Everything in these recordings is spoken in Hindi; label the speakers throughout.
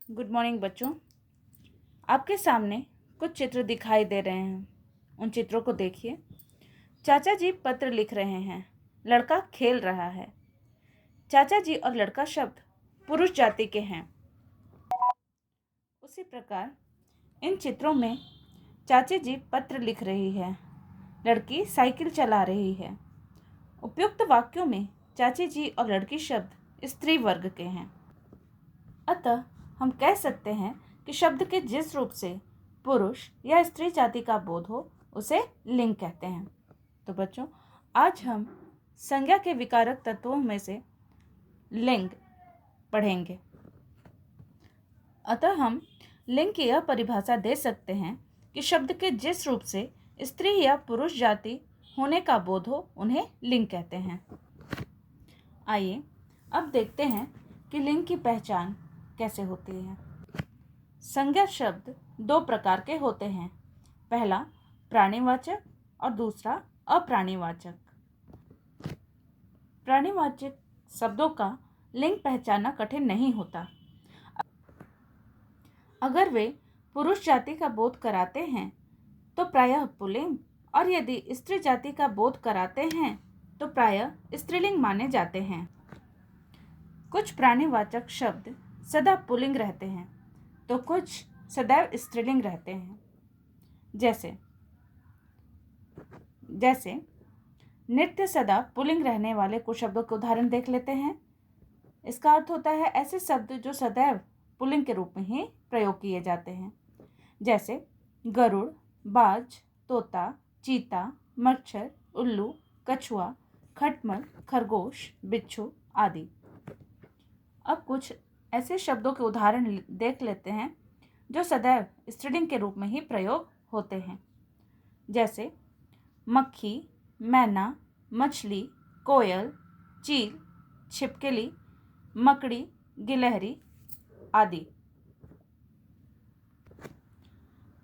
Speaker 1: गुड मॉर्निंग बच्चों। आपके सामने कुछ चित्र दिखाई दे रहे हैं। उन चित्रों को देखिए। चाचा जी पत्र लिख रहे हैं। लड़का खेल रहा है। चाचा जी और लड़का शब्द पुरुष जाति के हैं। उसी प्रकार इन चित्रों में चाची जी पत्र लिख रही है, लड़की साइकिल चला रही है। उपयुक्त वाक्यों में चाची जी और लड़की शब्द स्त्री वर्ग के हैं। अतः हम कह सकते हैं कि शब्द के जिस रूप से पुरुष या स्त्री जाति का बोध हो उसे लिंग कहते हैं। तो बच्चों, आज हम संज्ञा के विकारक तत्वों में से लिंग पढ़ेंगे। अतः हम लिंग की यह परिभाषा दे सकते हैं कि शब्द के जिस रूप से स्त्री या पुरुष जाति होने का बोध हो उन्हें लिंग कहते हैं। आइए अब देखते हैं कि लिंग की पहचान कैसे होती है। संज्ञा शब्द दो प्रकार के होते हैं। पहला प्राणीवाचक और दूसरा अप्राणीवाचक। प्राणीवाचक शब्दों का लिंग पहचानना कठिन नहीं होता। अगर वे पुरुष जाति का बोध कराते हैं तो प्रायः पुल्लिंग, और यदि स्त्री जाति का बोध कराते हैं तो प्रायः स्त्रीलिंग माने जाते हैं। कुछ प्राणीवाचक शब्द सदा पुल्लिंग रहते हैं तो कुछ सदैव स्त्रीलिंग रहते हैं। जैसे नित्य सदा पुल्लिंग रहने वाले कुछ शब्दों के उदाहरण देख लेते हैं। इसका अर्थ होता है ऐसे शब्द जो सदैव पुल्लिंग के रूप में ही प्रयोग किए जाते हैं, जैसे गरुड़, बाज, तोता, चीता, मच्छर, उल्लू, कछुआ, खटमल, खरगोश, बिच्छू आदि। अब कुछ ऐसे शब्दों के उदाहरण देख लेते हैं जो सदैव स्त्रीलिंग के रूप में ही प्रयोग होते हैं, जैसे मक्खी, मैना, मछली, कोयल, चील, छिपकली, मकड़ी, गिलहरी आदि।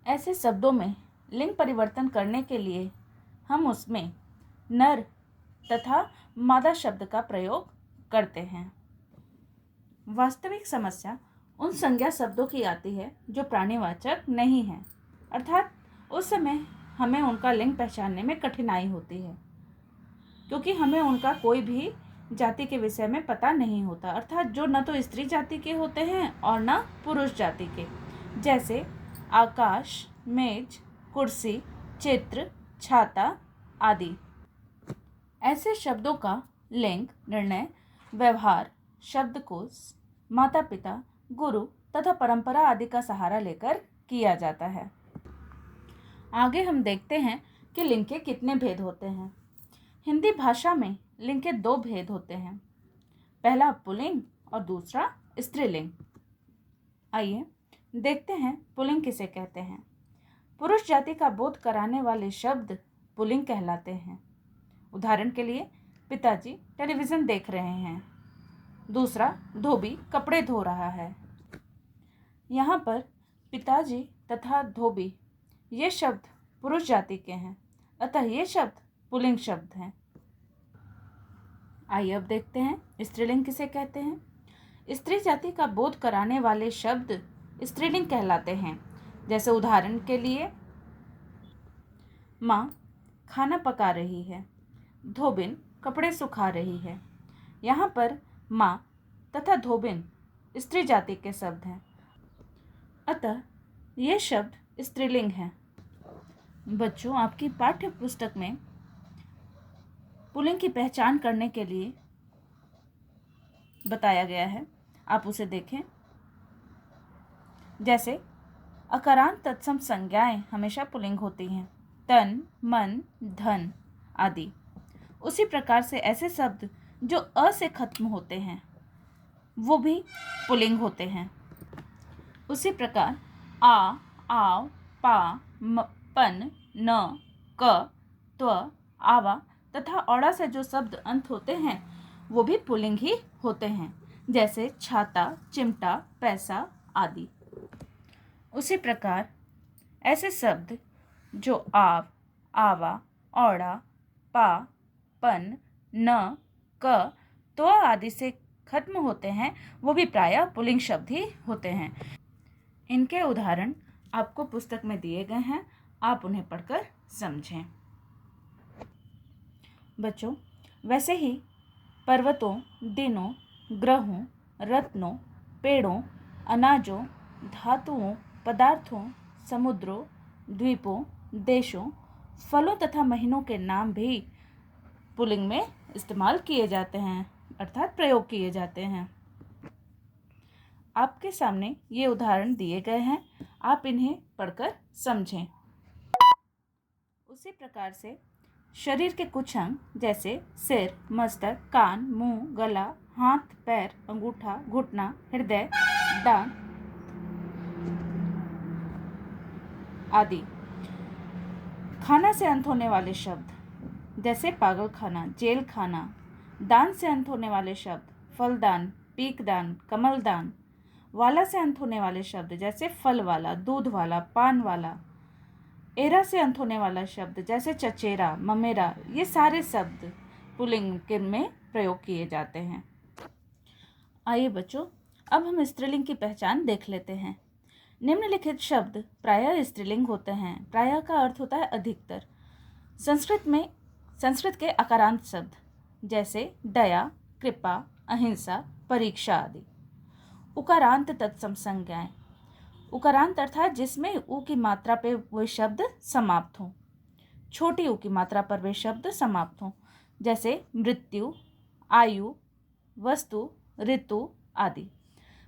Speaker 1: ऐसे शब्दों में लिंग परिवर्तन करने के लिए हम उसमें नर तथा मादा शब्द का प्रयोग करते हैं। वास्तविक समस्या उन संज्ञा शब्दों की आती है जो प्राणीवाचक नहीं है, अर्थात उस समय हमें उनका लिंग पहचानने में कठिनाई होती है, क्योंकि हमें उनका कोई भी जाति के विषय में पता नहीं होता, अर्थात जो न तो स्त्री जाति के होते हैं और न पुरुष जाति के, जैसे आकाश, मेज, कुर्सी, चित्र, छाता आदि। ऐसे शब्दों का लिंग निर्णय व्यवहार, शब्दकोश, माता पिता, गुरु तथा परंपरा आदि का सहारा लेकर किया जाता है। आगे हम देखते हैं कि लिंग के कितने भेद होते हैं। हिंदी भाषा में लिंग के दो भेद होते हैं, पहला पुल्लिंग और दूसरा स्त्रीलिंग। आइए देखते हैं पुल्लिंग किसे कहते हैं। पुरुष जाति का बोध कराने वाले शब्द पुल्लिंग कहलाते हैं। उदाहरण के लिए पिताजी टेलीविज़न देख रहे हैं, दूसरा धोबी कपड़े धो रहा है। यहाँ पर पिताजी तथा धोबी ये शब्द पुरुष जाति के हैं, अतः ये शब्द पुल्लिंग शब्द हैं। आइए अब देखते हैं स्त्रीलिंग किसे कहते हैं। स्त्री जाति का बोध कराने वाले शब्द स्त्रीलिंग कहलाते हैं। जैसे उदाहरण के लिए माँ खाना पका रही है, धोबिन कपड़े सुखा रही है। यहाँ पर माँ तथा धोबिन स्त्री जाति के शब्द हैं, अतः ये शब्द स्त्रीलिंग हैं। बच्चों, आपकी पाठ्य पुस्तक में पुल्लिंग की पहचान करने के लिए बताया गया है, आप उसे देखें। जैसे अकारांत तत्सम संज्ञाएं हमेशा पुल्लिंग होती हैं, तन, मन, धन आदि। उसी प्रकार से ऐसे शब्द जो अ से खत्म होते हैं वो भी पुल्लिंग होते हैं। उसी प्रकार आ, आव, पा, पन, न, क, त्व, आवा तथा औड़ा से जो शब्द अंत होते हैं वो भी पुल्लिंग ही होते हैं, जैसे छाता, चिमटा, पैसा आदि। उसी प्रकार ऐसे शब्द जो आव, आवा, औड़ा, पा, पन, न, क, त्व आदि से खत्म होते हैं वो भी प्रायः पुल्लिंग शब्द ही होते हैं। इनके उदाहरण आपको पुस्तक में दिए गए हैं, आप उन्हें पढ़कर समझें। बच्चों, वैसे ही पर्वतों, दिनों, ग्रहों, रत्नों, पेड़ों, अनाजों, धातुओं, पदार्थों, समुद्रों, द्वीपों, देशों, फलों तथा महीनों के नाम भी पुल्लिंग में इस्तेमाल किए जाते हैं, अर्थात प्रयोग किए जाते हैं। आपके सामने ये उदाहरण दिए गए हैं, आप इन्हें पढ़कर समझें। उसी प्रकार से शरीर के कुछ अंग जैसे सिर, मस्तक, कान, मुंह, गला, हाथ, पैर, अंगूठा, घुटना, हृदय, दांत आदि। खाना से अंत होने वाले शब्द जैसे पागल खाना, जेल खाना। दान से अंत होने वाले शब्द फलदान, पीकदान, कमलदान। वाला से अंत होने वाले शब्द जैसे फल वाला, दूध वाला, पान वाला। एरा से अंत होने वाला शब्द जैसे चचेरा, ममेरा। ये सारे शब्द पुल्लिंग में प्रयोग किए जाते हैं। आइए बच्चों, अब हम स्त्रीलिंग की पहचान देख लेते हैं। निम्नलिखित शब्द प्रायः स्त्रीलिंग होते हैं। प्रायः का अर्थ होता है अधिकतर। संस्कृत के अकारांत शब्द जैसे दया, कृपा, अहिंसा, परीक्षा आदि। उकारांत तत्सम संज्ञाएं। उकारांत अर्थात जिसमें उ की मात्रा पे वे शब्द समाप्त हों, छोटी उ की मात्रा पर वे शब्द समाप्त हों, जैसे मृत्यु, आयु, वस्तु, ऋतु आदि।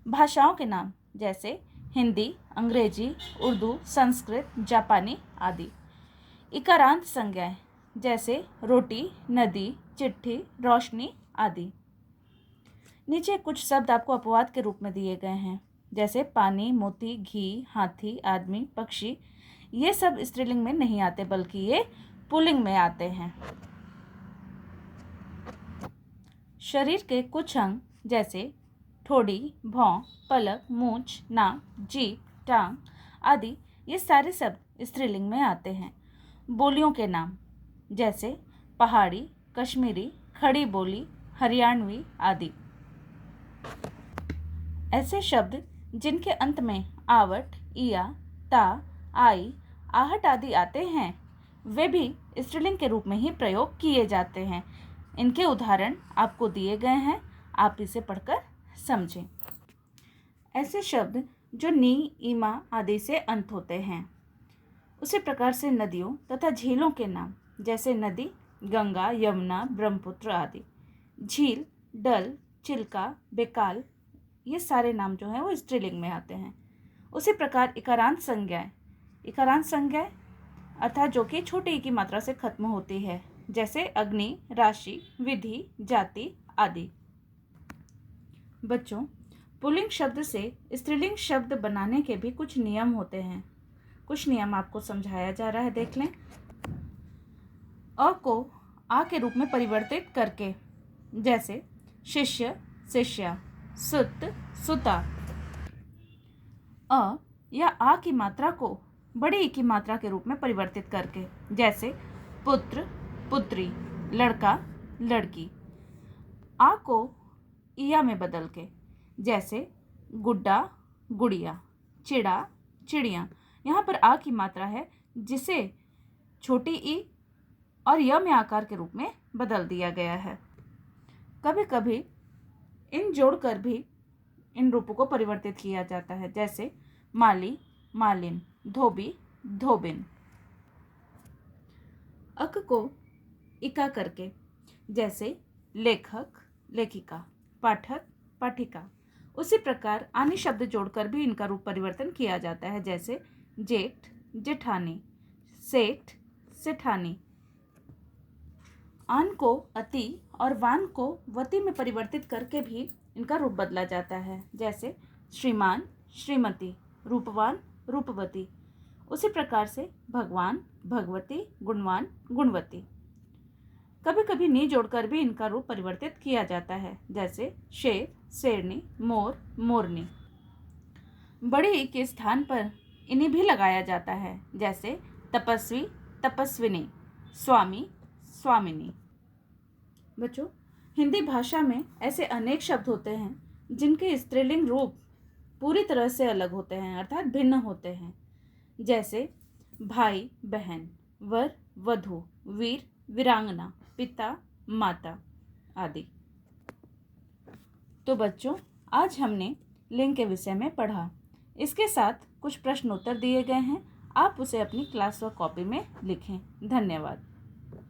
Speaker 1: भाषाओं के नाम जैसे हिंदी, अंग्रेजी, उर्दू, संस्कृत, जापानी आदि। इकारांत संज्ञाएं जैसे रोटी, नदी, चिट्ठी, रोशनी आदि। नीचे कुछ शब्द आपको अपवाद के रूप में दिए गए हैं, जैसे पानी, मोती, घी, हाथी, आदमी, पक्षी। ये सब स्त्रीलिंग में नहीं आते, बल्कि ये पुल्लिंग में आते हैं। शरीर के कुछ अंग जैसे ठोड़ी, भौं, पलक, मूंछ, नाक, जीभ, टांग आदि, ये सारे शब्द स्त्रीलिंग में आते हैं। बोलियों के नाम जैसे पहाड़ी, कश्मीरी, खड़ी बोली, हरियाणवी आदि। ऐसे शब्द जिनके अंत में आवट, इया, ता, आई, आहट आदि आते हैं, वे भी स्त्रीलिंग के रूप में ही प्रयोग किए जाते हैं। इनके उदाहरण आपको दिए गए हैं, आप इसे पढ़कर समझें। ऐसे शब्द जो नी, ईमा आदि से अंत होते हैं। उसी प्रकार से नदियों तथा झीलों के नाम जैसे नदी, गंगा, यमुना, ब्रह्मपुत्र आदि। झील, डल, चिल्का, बेकाल, ये सारे नाम जो हैं वो स्त्रीलिंग में आते हैं। उसी प्रकार इकारांत संज्ञाएं अर्थात जो कि छोटी ई की मात्रा से खत्म होती है, जैसे अग्नि, राशि, विधि, जाति आदि। बच्चों, पुल्लिंग शब्द से स्त्रीलिंग शब्द बनाने के भी कुछ नियम होते हैं। कुछ नियम आपको समझाया जा रहा है, देख लें। अ को आ के रूप में परिवर्तित करके, जैसे शिष्य, शिष्या, सुत, सुता। अ या आ की मात्रा को बड़ी ई की मात्रा के रूप में परिवर्तित करके, जैसे पुत्र, पुत्री, लड़का, लड़की। आ को इया में बदल के, जैसे गुड्डा, गुड़िया, चिड़ा, चिड़िया। यहाँ पर आ की मात्रा है जिसे छोटी ई और य में आकार के रूप में बदल दिया गया है। कभी कभी इन जोड़कर भी इन रूपों को परिवर्तित किया जाता है, जैसे माली, मालिन, धोबी, धोबिन। अक को इका करके, जैसे लेखक, लेखिका, पाठक, पाठिका। उसी प्रकार अन्य शब्द जोड़कर भी इनका रूप परिवर्तन किया जाता है, जैसे जेठ, जेठानी, सेठ, सेठानी। आन को अति और वान को वति में परिवर्तित करके भी इनका रूप बदला जाता है, जैसे श्रीमान, श्रीमती, रूपवान, रूपवती। उसी प्रकार से भगवान, भगवती, गुणवान, गुणवती। कभी कभी नी जोड़कर भी इनका रूप परिवर्तित किया जाता है, जैसे शेर, शेरनी, मोर, मोरनी। बड़ी ई के स्थान पर इन्हें भी लगाया जाता है, जैसे तपस्वी, तपस्विनी, स्वामी, स्वामिनी। बच्चों, हिंदी भाषा में ऐसे अनेक शब्द होते हैं जिनके स्त्रीलिंग रूप पूरी तरह से अलग होते हैं, अर्थात भिन्न होते हैं। जैसे भाई बहन, वर वधू, वीर वीरांगना, पिता माता आदि। तो बच्चों, आज हमने लिंग के विषय में पढ़ा। इसके साथ कुछ प्रश्न उत्तर दिए गए हैं, आप उसे अपनी क्लास वर्क कॉपी में लिखें। धन्यवाद।